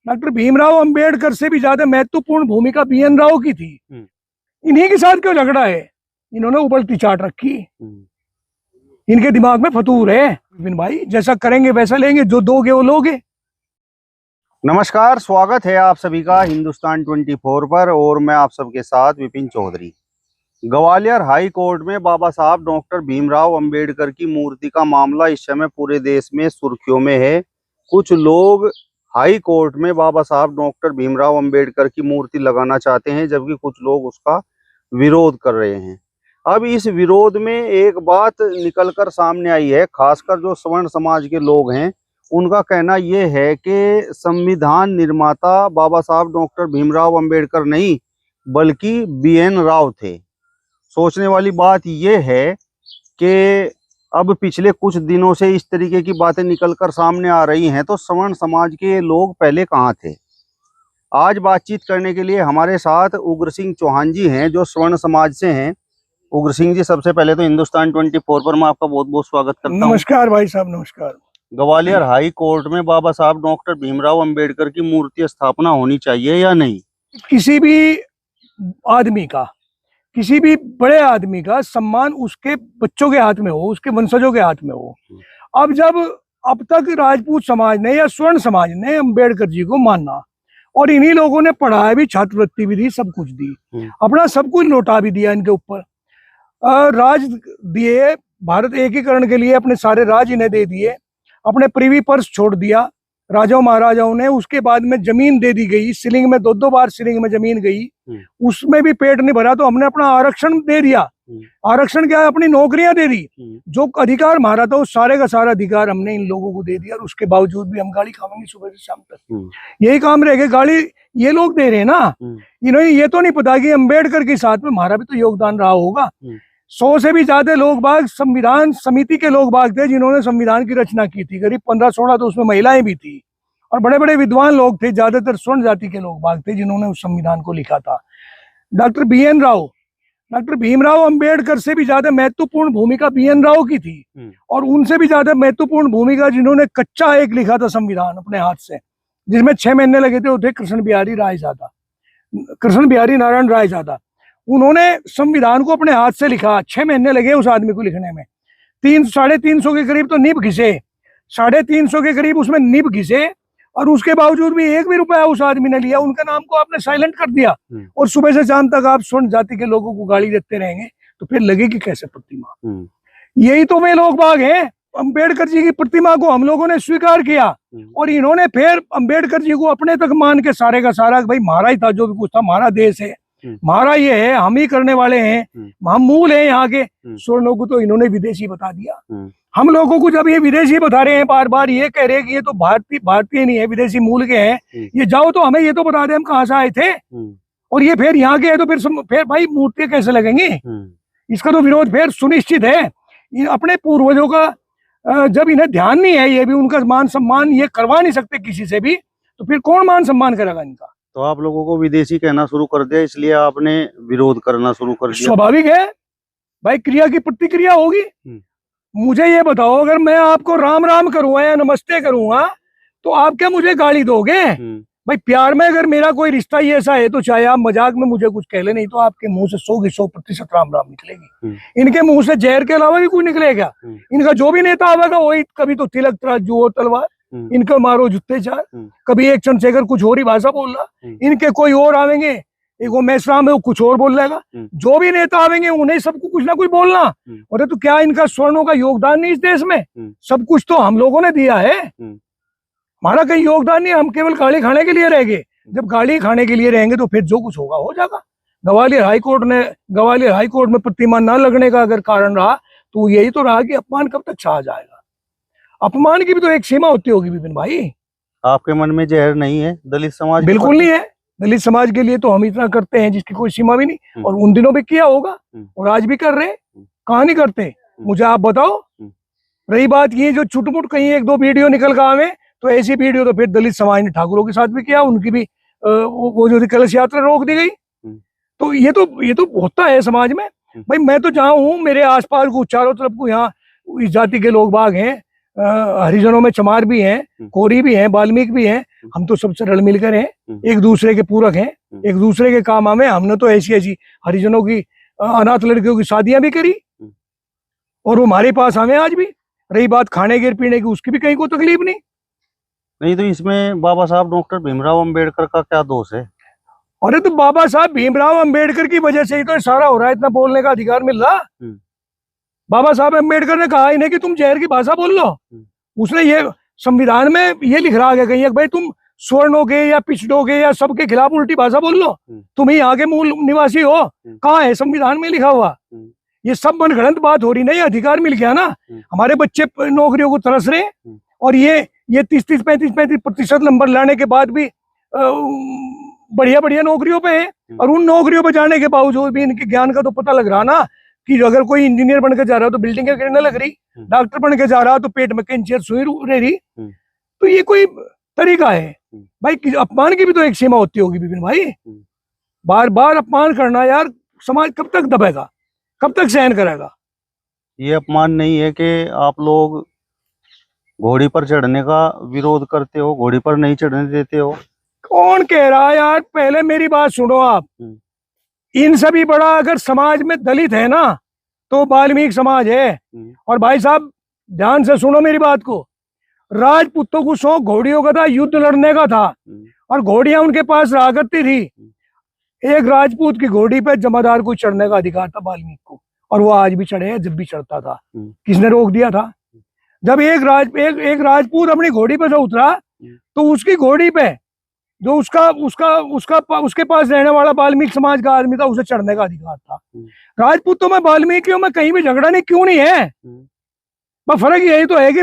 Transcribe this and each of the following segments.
Doctor Bhimrao Ambedkar से भी ज्यादा महत्वपूर्ण भूमिका BN राव की थी। इन्हीं के साथ क्यों झगड़ा है? इन्होंने उबलती चाट रखी, इनके दिमाग में फतूर है। विपिन भाई, जैसा करेंगे वैसा लेंगे, जो दोगे वो लोगे। नमस्कार, स्वागत है आप सभी का हिंदुस्तान 24 पर और मैं आप सबके साथ विपिन चौधरी। ग्वालियर हाई कोर्ट में बाबा साहब डॉक्टर भीमराव अंबेडकर की मूर्ति का मामला इस समय पूरे देश में सुर्खियों में है। कुछ लोग हाई कोर्ट में बाबा साहब डॉक्टर भीमराव अंबेडकर की मूर्ति लगाना चाहते हैं, जबकि कुछ लोग उसका विरोध कर रहे हैं। अब इस विरोध में एक बात निकलकर सामने आई है, खासकर जो स्वर्ण समाज के लोग हैं उनका कहना यह है कि संविधान निर्माता बाबा साहब डॉक्टर भीमराव अंबेडकर नहीं बल्कि BN राव थे। सोचने वाली बात यह है कि अब पिछले कुछ दिनों से इस तरीके की बातें निकलकर सामने आ रही हैं, तो स्वर्ण समाज के लोग पहले कहाँ थे? आज बातचीत करने के लिए हमारे साथ उग्र सिंह चौहान जी हैं, जो स्वर्ण समाज से हैं। उग्र सिंह जी, सबसे पहले तो हिंदुस्तान 24 पर मैं आपका बहुत बहुत स्वागत करता हूं। नमस्कार भाई साहब, नमस्कार। ग्वालियर हाई कोर्ट में बाबा साहब डॉक्टर भीमराव अंबेडकर की मूर्ति स्थापना होनी चाहिए या नहीं? किसी भी आदमी का, किसी भी बड़े आदमी का सम्मान उसके बच्चों के हाथ में हो, उसके वंशजों के हाथ में हो। अब तक राजपूत समाज ने या स्वर्ण समाज ने अंबेडकर जी को माना, और इन्हीं लोगों ने पढ़ाया भी, छात्रवृत्ति भी दी, सब कुछ दी, अपना सब कुछ लौटा भी दिया इनके ऊपर। राज दिए, भारत एकीकरण के लिए अपने सारे राज इन्हें दे दिए, अपने प्रिवी पर्स छोड़ दिया राजाओं महाराजाओं ने। उसके बाद में जमीन दे दी गई, सीलिंग में 2-2 बार सीलिंग में जमीन गई, उसमें भी पेट नहीं भरा तो हमने अपना आरक्षण दे दिया। आरक्षण क्या है? अपनी नौकरियां दे दी। जो अधिकार हमारा था वो सारे का सारा अधिकार हमने इन लोगों को दे दिया, और उसके बावजूद भी हम गाली खाएंगे सुबह से शाम तक। यही काम रह गए, गाली ये लोग दे रहे हैं ना। इन्होंने ये तो नहीं पता कि अंबेडकर के साथ में हमारा भी तो योगदान रहा होगा। 100 से भी ज्यादा लोग बाग संविधान समिति के लोग बाग थे जिन्होंने संविधान की रचना की थी। करीब 15-16 तो उसमें महिलाएं भी थी, और बड़े बड़े विद्वान लोग थे, ज्यादातर स्वर्ण जाति के लोग बाग थे जिन्होंने उस संविधान को लिखा था। डॉक्टर भीमराव अंबेडकर से भी ज्यादा महत्वपूर्ण भूमिका BN राव की थी, और उनसे भी ज्यादा महत्वपूर्ण भूमिका जिन्होंने कच्चा एक लिखा था संविधान अपने हाथ से, जिसमें 6 महीने लगे थे, वो थे कृष्ण बिहारी नारायण रायजादा। उन्होंने संविधान को अपने हाथ से लिखा, 6 महीने लगे उस आदमी को लिखने में। 300-350 के करीब तो निब घिसे, 350 के करीब उसमें निब घिसे, और उसके बावजूद भी 1 भी रुपया उस आदमी ने लिया। उनके नाम को आपने साइलेंट कर दिया, और सुबह से शाम तक आप स्वर्ण जाति के लोगों को गाली देते रहेंगे, तो फिर लगेगी कैसे प्रतिमा? यही तो वे लोग बाग हैं। अंबेडकर जी की प्रतिमा को हम लोगों ने स्वीकार किया, और इन्होंने फिर अंबेडकर जी को अपने तक मान के सारे का सारा भाई हमारा ही था, जो भी कुछ था हमारा देश है, हमारा ये है, हम ही करने वाले हैं, हम मूल हैं यहाँ के। स्वर्णों को तो इन्होंने विदेशी बता दिया। हम लोगों को जब ये विदेशी बता रहे हैं, बार बार ये कह रहे हैं कि ये तो भारतीय नहीं है, विदेशी मूल के हैं, ये जाओ तो हमें ये तो बता दें हम कहाँ से आए थे, और ये फिर यहाँ के है, तो फिर भाई मूर्ति कैसे लगेंगी? इसका तो विरोध फिर सुनिश्चित है। अपने पूर्वजों का जब इन्हें ध्यान नहीं है, ये भी उनका मान सम्मान ये करवा नहीं सकते किसी से भी, तो फिर कौन मान सम्मान करेगा इनका? तो आप लोगों को विदेशी कहना शुरू कर दिया, इसलिए आपने विरोध करना शुरू कर दिया। स्वाभाविक है भाई, क्रिया की प्रतिक्रिया होगी। मुझे ये बताओ, अगर मैं आपको राम राम करूंगा या नमस्ते करूंगा तो आप क्या मुझे गाली दोगे? भाई प्यार में अगर मेरा कोई रिश्ता ही ऐसा है, तो चाहे आप मजाक में मुझे कुछ कह ले, नहीं तो आपके मुंह से 100% राम राम निकलेगी। इनके मुंह से जहर के अलावा भी कोई निकलेगा? इनका जो भी नेता आवेगा वही कभी तो तिलक तराजू और तलवार, इनका मारो जुत्ते चार, कभी एक चंद्रशेखर कुछ और ही भाषा बोल रहा, इनके कोई और आवेंगे, एक वो मैसराम है वो कुछ और बोल लेगा। जो भी नेता आवेंगे उन्हें सबको कुछ ना कुछ बोलना। अरे तो क्या इनका स्वर्णों का योगदान नहीं इस देश में? सब कुछ तो हम लोगों ने दिया है, हमारा कहीं योगदान नहीं, हम केवल गाली खाने के लिए रह गए। जब गाली खाने के लिए रहेंगे तो फिर जो कुछ होगा हो जाएगा। ग्वालियर हाईकोर्ट में प्रतिमा न लगने का अगर कारण रहा तो यही तो रहा कि अपमान कब तक सहा जाएगा। अपमान की भी तो एक सीमा होती होगी विपिन भाई। आपके मन में जहर नहीं है दलित समाज? बिल्कुल नहीं है। दलित समाज के लिए तो हम इतना करते हैं जिसकी कोई सीमा भी नहीं, और उन दिनों भी किया होगा और आज भी कर रहे हैं। कहाँ नहीं करते, मुझे आप बताओ। रही बात ये जो छुटमुट कहीं 1-2 वीडियो निकल कर आवे, तो ऐसी वीडियो तो फिर दलित समाज ने ठाकुरों के साथ भी किया, उनकी भी वो जो कलश यात्रा रोक दी गई। तो ये तो होता है समाज में। भाई मैं तो जहाँ हूँ, मेरे आसपास को चारों तरफ को यहाँ इस जाति के लोग बाग हैं, हरिजनों में चमार भी हैं, कोरी भी हैं, वाल्मीकि भी हैं, हम तो सबसे रल मिलकर हैं, एक दूसरे के पूरक हैं, एक दूसरे के काम आवे। हमने तो ऐसी ऐसी हरिजनों की अनाथ लड़कियों की शादियां भी करी और वो हमारे पास आवे आज भी। रही बात खाने के पीने की, उसकी भी कहीं को तकलीफ नहीं तो इसमें बाबा साहब डॉक्टर भीमराव अंबेडकर का क्या दोष है? अरे तो बाबा साहब भीमराव अंबेडकर की वजह से ही तो सारा हो रहा है, इतना बोलने का अधिकार मिल रहा। बाबा साहब अंबेडकर ने कहा इन्हें कि तुम जहर की भाषा बोल लो। उसने ये संविधान में ये लिख रहा है कहीं भाई तुम स्वर्णों के या पिछड़ों के या सबके खिलाफ उल्टी भाषा बोल लो, तुम ही यहाँ के मूल निवासी हो। कहाँ है संविधान में लिखा हुआ? ये सब मनगढ़ंत बात हो रही। नहीं, अधिकार मिल गया ना, हमारे बच्चे नौकरियों को तरस रहे हैं और ये 30-30, 35-35% नंबर लाने के बाद भी बढ़िया बढ़िया नौकरियों पे हैं। और उन नौकरियों पे जाने के बावजूद भी इनके ज्ञान का तो पता लग रहा ना कि अगर कोई इंजीनियर बनकर जा रहा है तो बिल्डिंगें गिरने लग रही, डॉक्टर बनकर जा रहा है तो पेट में कैंसर सुई रह रही। तो ये कोई तरीका है भाई? अपमान की भी तो एक सीमा होती होगी विपिन भाई। बार बार अपमान करना यार, समाज कब तक दबेगा, कब तक सहन करेगा? ये अपमान नहीं है कि आप लोग घोड़ी पर चढ़ने का विरोध करते हो, घोड़ी पर नहीं चढ़ने देते हो। कौन कह रहा है यार? पहले मेरी बात सुनो आप। इन सभी बड़ा अगर समाज में दलित है ना तो वाल्मीकि समाज है। और भाई साहब ध्यान से सुनो मेरी बात को, राजपूतों को शौक घोड़ियों का था, युद्ध लड़ने का था और घोड़ियां उनके पास रहा करती थी। एक राजपूत की घोड़ी पे जमादार को चढ़ने का अधिकार था वाल्मीकि को, और वो आज भी चढ़े है, जब भी चढ़ता था। किसने रोक दिया था? जब एक राजपूत अपनी घोड़ी पे से उतरा तो उसकी घोड़ी पे जो उसके पास रहने वाला वाल्मीकि समाज का आदमी था, उसे चढ़ने का अधिकार था। राजपूतों में वाल्मीकियों में कहीं भी झगड़ा नहीं, क्यों नहीं है? बस फर्क यही तो है कि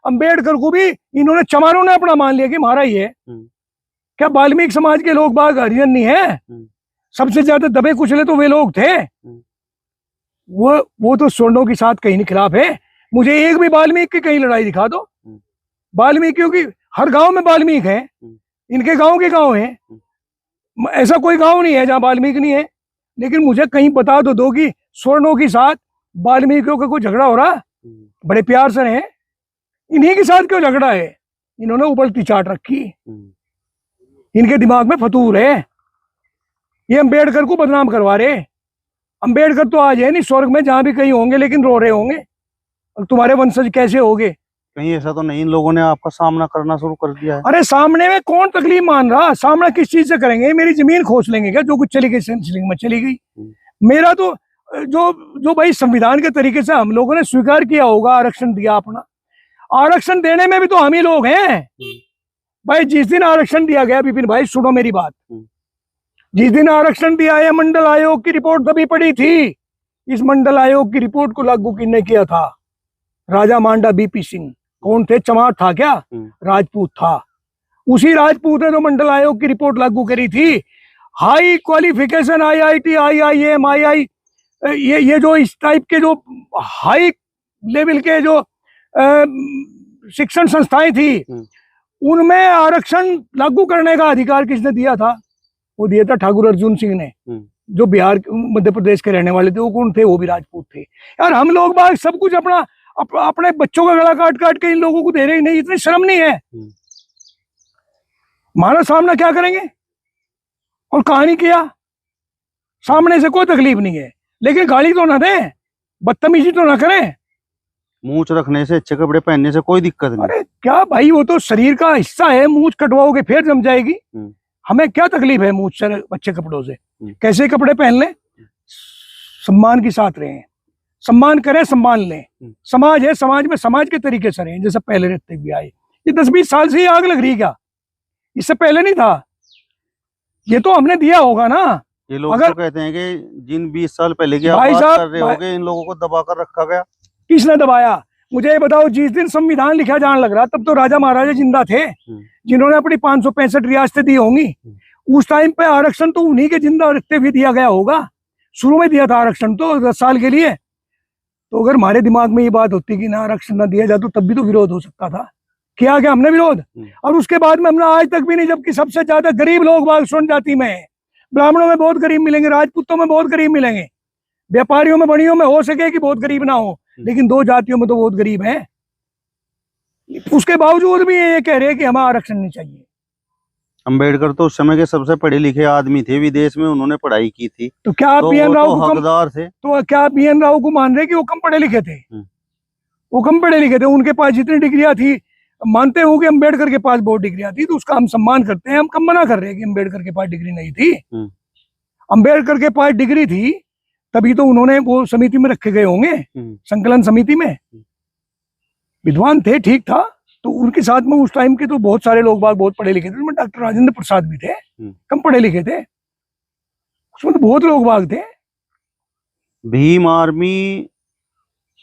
अंबेडकर को भी इन्होंने चमारों ने अपना मान लिया कि हमारा ही है। क्या वाल्मीकि समाज के लोग बाग हरिजन नहीं है? सबसे ज्यादा दबे कुचले तो वे लोग थे। वो तो स्वर्णों के साथ कहीं नहीं खिलाफ है। मुझे एक भी वाल्मीकि की कहीं लड़ाई दिखा दो। वाल्मीकियों की हर गांव में वाल्मीकि है, इनके गांव के गांव है, ऐसा कोई गांव नहीं है जहां वाल्मीकि नहीं है। लेकिन मुझे कहीं बता दो कि स्वर्णों के साथ वाल्मीकियों का कोई झगड़ा हो रहा? बड़े प्यार से रहे, इन्हीं के साथ क्यों झगड़ा है? इन्होंने उबलती चाट रखी, इनके दिमाग में फतूर है। ये अंबेडकर को बदनाम करवा रहे। अंबेडकर तो आज है नहीं स्वर्ग में, जहां भी कहीं होंगे, लेकिन रो रहे होंगे। और तुम्हारे वंशज कैसे होंगे? कहीं ऐसा तो नहीं इन लोगों ने आपका सामना करना शुरू कर दिया है? अरे सामने में कौन तकलीफ मान रहा? सामना किस चीज से करेंगे? मेरी जमीन खोस लेंगे क्या? जो कुछ चली गई सेंसलिंग में चली गई। मेरा तो जो भाई संविधान के तरीके से हम लोगों ने स्वीकार किया होगा, आरक्षण दिया अपना, आरक्षण देने में भी तो हम ही लोग हैं भाई। जिस दिन आरक्षण दिया गया, विपिन भाई सुनो मेरी बात, जिस दिन आरक्षण दिया है, मंडल आयोग की रिपोर्ट तभी पड़ी थी। इस मंडल आयोग की रिपोर्ट को लागू किसने किया था? राजा मांडा बीपी सिंह। कौन थे? चमार था क्या? राजपूत था। उसी राजपूत ने तो मंडल आयोग की रिपोर्ट लागू करी थी। High qualification IIT, IIM, II, ये जो इस टाइप के जो हाई लेवल के जो शिक्षण संस्थाएं थी, उनमें आरक्षण लागू करने का अधिकार किसने दिया था? वो दिया था ठाकुर अर्जुन सिंह ने, जो बिहार मध्य प्रदेश के रहने वाले थे। वो कौन थे? वो भी राजपूत थे। यार हम लोग बाग सब कुछ अपने बच्चों का गला काट काट के इन लोगों को दे रहे ही नहीं। इतनी शर्म नहीं है? हमारा सामना क्या करेंगे? और कहानी किया, सामने से कोई तकलीफ नहीं है, लेकिन गाली तो ना दें, बदतमीजी तो ना करें। मूंछ रखने से, अच्छे कपड़े पहनने से कोई दिक्कत नहीं। अरे क्या भाई, वो तो शरीर का हिस्सा है। मूंछ कटवाओगे फिर जम जाएगी। हमें क्या तकलीफ है मूंछ से, अच्छे कपड़ों से? कैसे कपड़े पहन लें, सम्मान के साथ रहें, सम्मान करें, सम्मान लें। समाज है, समाज में समाज के तरीके से रहें, जैसे पहले रहते हुए आए। ये 10-20 साल से ही आग लग रही क्या? इससे पहले नहीं था? ये तो हमने दिया होगा ना। ये लोग तो कहते हैं कि जिन 20 साल पहले की आप बात कर रहे होगे, इन लोगों को दबा कर रखा गया। किसने दबाया? मुझे ये बताओ, जिस दिन संविधान लिखा जाने लग रहा तब तो राजा महाराजा जिंदा थे, जिन्होंने अपनी 565 रियासतें दी होंगी। उस टाइम पे आरक्षण तो उन्हीं के जिंदा रहते हुए दिया गया होगा। शुरू में दिया था आरक्षण तो 10 साल के लिए। तो अगर हमारे दिमाग में ये बात होती कि ना आरक्षण ना दिया जाए तो तब भी तो विरोध हो सकता था। किया क्या हमने विरोध? और उसके बाद में हमने आज तक भी नहीं, जबकि सबसे ज्यादा गरीब लोग बाग स्वर्ण जाति में है। ब्राह्मणों में बहुत गरीब मिलेंगे, राजपूतों में बहुत गरीब मिलेंगे, व्यापारियों में बड़ियों में हो सके कि बहुत गरीब ना हो, लेकिन 2 जातियों में तो बहुत गरीब हैं। उसके बावजूद भी ये कह रहे हैं कि हमें आरक्षण नहीं चाहिए। अंबेडकर तो उस समय के सबसे पढ़े लिखे आदमी थे, विदेश में उन्होंने पढ़ाई की थी, तो क्या तो बीएन वो राव तो को हकदार थे। तो क्या बीएन राव को मान रहे कि वो कम पढ़े लिखे थे? वो कम पढ़े लिखे थे, उनके पास जितनी डिग्रियां थी, मानते हो कि अंबेडकर के पास बहुत डिग्रियां थी, तो उसका हम सम्मान करते हैं। हम कम मना कर रहे हैं कि अंबेडकर के पास डिग्री नहीं थी। अंबेडकर के पास डिग्री थी, तभी तो उन्होंने वो समिति में रखे गए होंगे, संकलन समिति में। विद्वान थे, ठीक था। तो उनके साथ में उस टाइम के तो बहुत सारे लोग बाग बहुत पढ़े लिखे थे। उसमें डॉक्टर राजेंद्र प्रसाद भी थे, कम पढ़े लिखे थे। उसमें तो बहुत लोग बाग थे। भीम आर्मी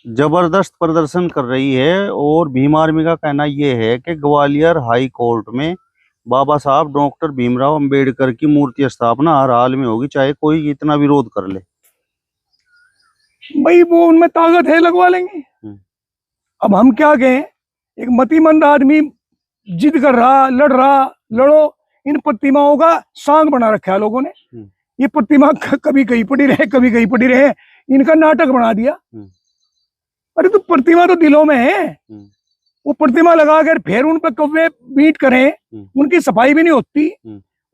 जबरदस्त प्रदर्शन कर रही है, और भीम आर्मी का कहना यह है कि ग्वालियर हाई कोर्ट में बाबा साहब डॉक्टर भीमराव अंबेडकर की मूर्ति स्थापना हर हाल में होगी, चाहे कोई कितना विरोध कर ले। भाई वो उनमें ताकत है, लगवा लेंगे। अब हम क्या कहें? एक मतिमंद आदमी जिद कर रहा, लड़ रहा, लड़ो। इन प्रतिमाओं का सांग बना रखा है लोगों ने। ये प्रतिमा कभी कहीं पड़ी रहे, कभी कहीं पड़ी रहे, इनका नाटक बना दिया। अरे तो प्रतिमा तो दिलों में है। वो प्रतिमा लगा कर फिर उन पर कव्वे बीट करें, उनकी सफाई भी नहीं होती।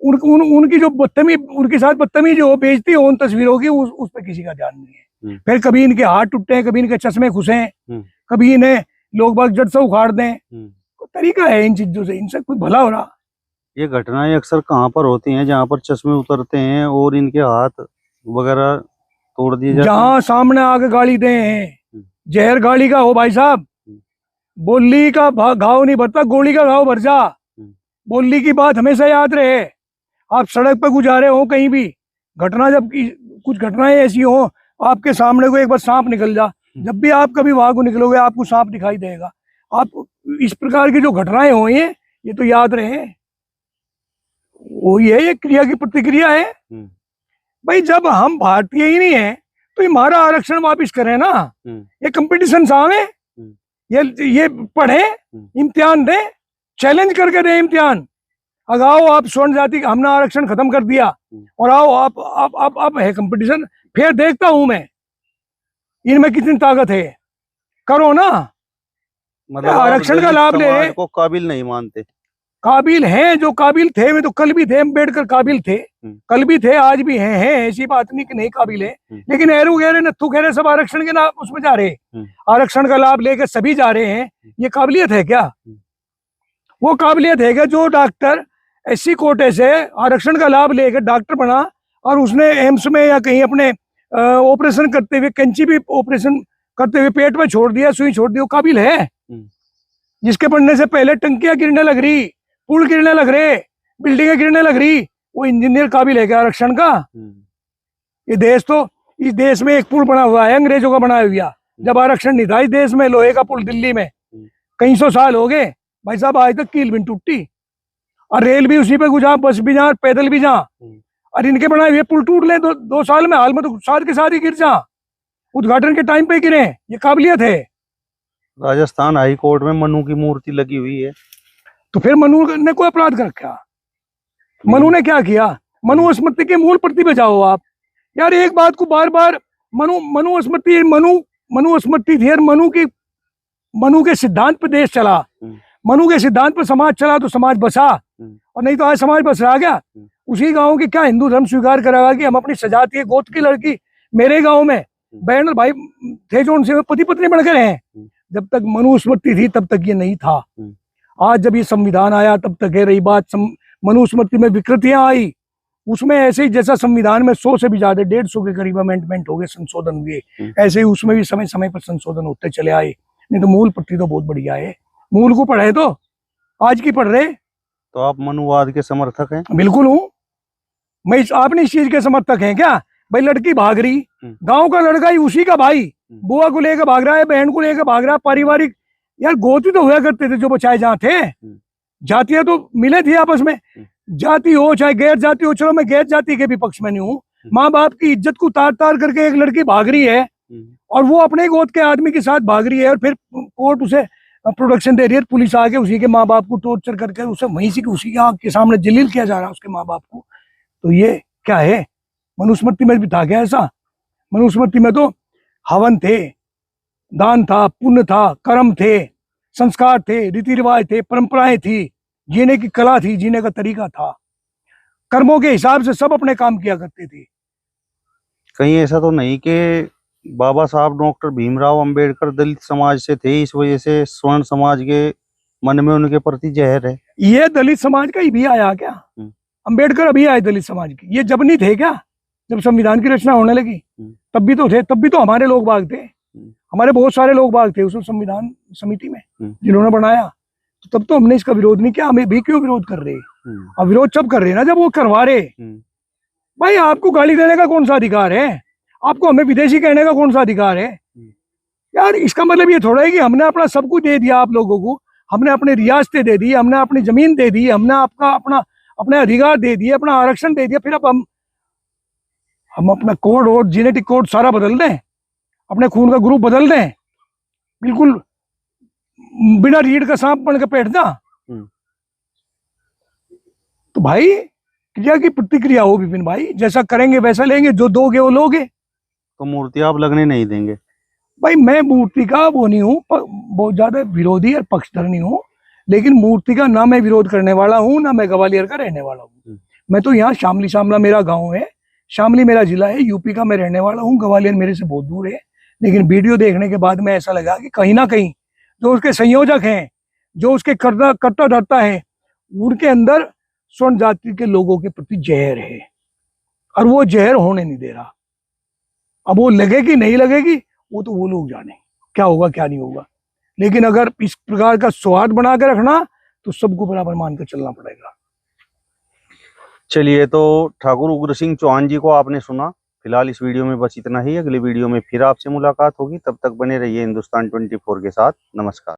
उनकी जो उनके साथ बदतमीजी हो, बेइज्जती हो उन तस्वीरों की, उस पर किसी का ध्यान नहीं है। फिर कभी इनके हाथ टूटे, कभी इनके चश्मे खुसे, कभी इन्हें लोग बाग जड़ से उखाड़ दें। कोई तरीका है इन चीजों से? इनसे कोई भला हो रहा? ये घटनाएं अक्सर कहाँ पर होती हैं? जहाँ पर चश्मे उतरते हैं और इनके हाथ वगैरह तोड़ दिए जाते हैं। जहाँ सामने आके गाली दे हैं, जहर गाली का हो भाई साहब। बोली का घाव नहीं भरता, गोली का घाव भर जा। बोली की बात हमेशा याद रहे। आप सड़क पर गुजारे हो कहीं भी, घटना जब कुछ घटनाएं ऐसी हो, आपके सामने को एक बार सांप निकल जा, जब भी आप कभी वहां को निकलोगे आपको सांप दिखाई देगा। आप इस प्रकार की जो घटनाएं हुई हैं, ये तो याद रहे। वो ये क्रिया की प्रतिक्रिया है। भाई जब हम भारतीय ही नहीं है तो ये हमारा आरक्षण वापिस करें ना। ये कंपटीशन सामने, ये पढ़े, इम्तिहान दे, चैलेंज करके दे इम्तिहान। अगाओ आप स्वर्ण जाति, हमने आरक्षण खत्म कर दिया, और आओ आप है कंपटीशन। फिर देखता हूं मैं इनमें कितनी ताकत है, करो ना। मतलब आरक्षण का लाभ ले रहे को काबिल नहीं मानते। काबिल हैं, जो काबिल थे, वे तो कल भी थे। अम्बेडकर काबिल थे, कल भी थे, आज भी हैं। ऐसी बात नहीं कि नहीं काबिल है। लेकिन नेहरू गहरे, नत्थू गहरे सब आरक्षण के नाम उसमें जा रहे हैं, आरक्षण का लाभ लेकर सभी जा रहे हैं। ये काबिलियत है क्या? वो काबिलियत है क्या जो डॉक्टर एससी कोटे से आरक्षण का लाभ लेकर डॉक्टर बना, और उसने एम्स में या कहीं अपने ऑपरेशन करते हुए, कैंची भी ऑपरेशन करते हुए पेट में छोड़ दिया, सुई छोड़ दी, वो काबिल है? जिसके पढ़ने से पहले टंकियां गिरने लग रही, पुल गिरने लग रहे, बिल्डिंगें गिरने लग रही, वो इंजीनियर काबिल है क्या आरक्षण का? ये देश तो, इस देश में एक पुल बना हुआ है अंग्रेजों का बनाया हुआ, जब आरक्षण नहीं था इस देश में। लोहे का पुल दिल्ली में कई सौ साल हो गए भाई साहब, आज तक कील भी टूटी। और रेल भी उसी पे गुजरा, बस भी जा, पैदल भी जा। और इनके बनाए हुए पुल टूट ले दो साल में, हाल में तो साथ के साथ ही गिर जा, उद्घाटन के टाइम पे गिरे। ये काबिलियत है। राजस्थान हाई कोर्ट में मनु की मूर्ति लगी हुई है, तो फिर मनु ने कोई अपराध कर रखा? मनु ने क्या किया? मनु स्मृति के मूल प्रति पे जाओ आप यार। एक बात को बार बार, मनु स्मृति थी, और मनु के सिद्धांत पे देश चला, मनु के सिद्धांत पर समाज चला, तो समाज बसा। और नहीं तो आज समाज बस रहा क्या? उसी गांव की क्या हिंदू धर्म स्वीकार करेगा कि हम अपनी सजाती है गोत्र की लड़की, मेरे गांव में बहन और भाई थे जो उनसे पति पत्नी बन कर हैं। जब तक मनुस्मृति थी तब तक ये नहीं था। आज जब ये संविधान आया तब तक है। रही बात मनुस्मृति में विकृतियां आई, उसमें ऐसे ही जैसा संविधान में 100 से भी ज्यादा 150 के करीब अमेंडमेंट हो गए, संशोधन हुए, ऐसे ही उसमें भी समय समय पर संशोधन होते चले आए। नहीं तो मूल प्रति तो बहुत बढ़िया है। मूल को पढ़े तो आज की पढ़ रहे। तो आप मनुवाद के समर्थक हैं? बिल्कुल हूँ मैं। आपने इस चीज के समर्थक हैं क्या? भाई लड़की भाग रही, गांव का लड़का ही उसी का भाई, बुआ को लेकर भाग रहा है, बहन को लेकर भाग रहा है। पारिवारिक यार गोती तो हुआ करते थे जो बचाए जहाँ थे। जातियां तो मिले थी आपस में, जाति हो चाहे गैर जाति हो। चलो मैं गैर जाति के भी पक्ष में नहीं हूँ। माँ बाप की इज्जत को तार तार करके एक लड़की भाग रही है, और वो अपने गोद के आदमी के साथ भाग रही है, और फिर कोर्ट उसे प्रोटेक्शन दे रही है। पुलिस आके उसी के माँ बाप को टॉर्चर करके उसे वहीं से उसी के आंख के सामने जलील किया जा रहा है उसके माँ बाप को। तो ये क्या है? मनुस्मृति में भी था क्या ऐसा? मनुस्मृति में तो हवन थे, दान था, पुण्य था, कर्म थे, संस्कार थे, रीति रिवाज थे, परंपराएं थी। जीने की कला थी, जीने का तरीका था। कर्मों के हिसाब से सब अपने काम किया करते थे। कहीं ऐसा तो नहीं कि बाबा साहब डॉक्टर भीमराव अंबेडकर दलित समाज से थे, इस वजह से स्वर्ण समाज के मन में उनके प्रति जहर है? ये दलित समाज का ही भी आया क्या? अंबेडकर अभी आए दलित समाज के? ये जब नहीं थे क्या, जब संविधान की रचना होने लगी तब भी तो थे। तब भी तो हमारे लोग बाग थे, हमारे बहुत सारे लोग बाग थे उस संविधान समिति में जिन्होंने बनाया। तो तब तो हमने इसका विरोध नहीं किया। हमें भी क्यों विरोध कर रहे? अब विरोध जब कर रहे हैं ना, जब वो करवा रहे। भाई आपको गाली देने का कौन सा अधिकार है? आपको हमें विदेशी कहने का कौन सा अधिकार है? यार इसका मतलब ये थोड़ा है कि हमने अपना सब कुछ दे दिया आप लोगों को, हमने अपने रियासतें दे दी, हमने अपनी जमीन दे दी, हमने आपका अपने अधिकार दे दिए, अपना आरक्षण दे दिया, फिर अब हम अपना कोड और जेनेटिक कोड सारा बदल दें, अपने खून का ग्रुप बदल दें, बिल्कुल बिना रीढ़ का सांप बन के बैठना? तो भाई क्रिया की प्रतिक्रिया हो विपिन भाई, जैसा करेंगे वैसा लेंगे, जो दोगे वो लोगे। तो मूर्ति आप लगने नहीं देंगे? भाई मैं मूर्ति का वो नहीं हूँ, बहुत ज्यादा विरोधी और पक्षधर नहीं हूँ, लेकिन मूर्ति का ना मैं विरोध करने वाला हूँ, ना मैं ग्वालियर का रहने वाला हूँ। मैं तो यहाँ शामली शामला मेरा गांव है, शामली मेरा जिला है, यूपी का मैं रहने वाला हूँ। ग्वालियर मेरे से बहुत दूर है। लेकिन वीडियो देखने के बाद में ऐसा लगा कि कहीं ना कहीं जो उसके संयोजक हैं, जो उसके कर्ता धर्ता है, उनके अंदर स्वर्ण जाति के लोगों के प्रति जहर है, और वो जहर होने नहीं दे रहा। अब वो लगेगी नहीं लगेगी वो तो वो लोग जाने, क्या होगा क्या नहीं होगा। लेकिन अगर इस प्रकार का स्वाद बना के रखना तो सबको बराबर मानकर चलना पड़ेगा। चलिए, तो ठाकुर उग्र सिंह चौहान जी को आपने सुना। फिलहाल इस वीडियो में बस इतना ही। अगली वीडियो में फिर आपसे मुलाकात होगी, तब तक बने रहिए हिंदुस्तान 24 के साथ। नमस्कार।